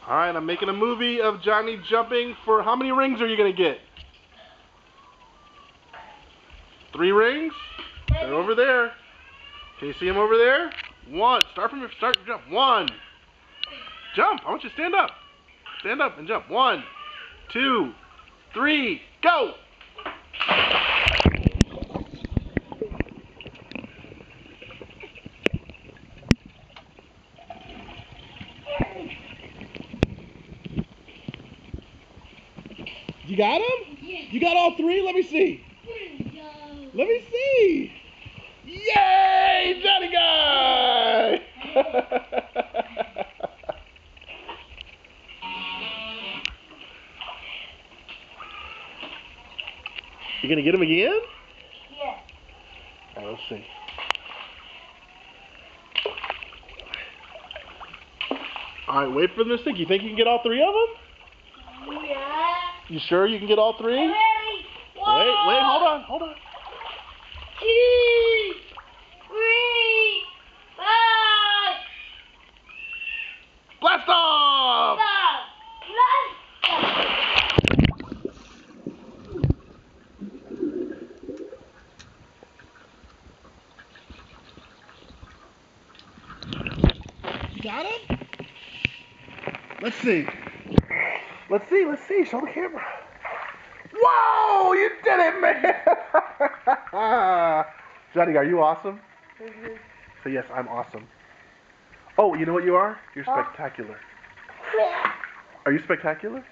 Alright, I'm making a movie of Johnny jumping for how many rings are you going to get? 3 rings? They're over there. Can you see them over there? 1. Start jump. 1. Jump. I want you to stand up. Stand up and jump. 1, 2, 3, go! You got him? Yeah. You got all 3? Let me see. Let me see. Yay! Johnny guy! You gonna get him again? Yeah. Alright, let's see. Alright, wait for this thing. You think you can get all 3 of them? Yeah. You sure you can get all 3? Ready? Wait, hold on. 2, 3, 5. Blast off! You got him? Let's see. Let's see. Show the camera. Whoa! You did it, man! Johnny, are you awesome? Mm-hmm. So yes, I'm awesome. Oh, you know what you are? You're spectacular. Are you spectacular?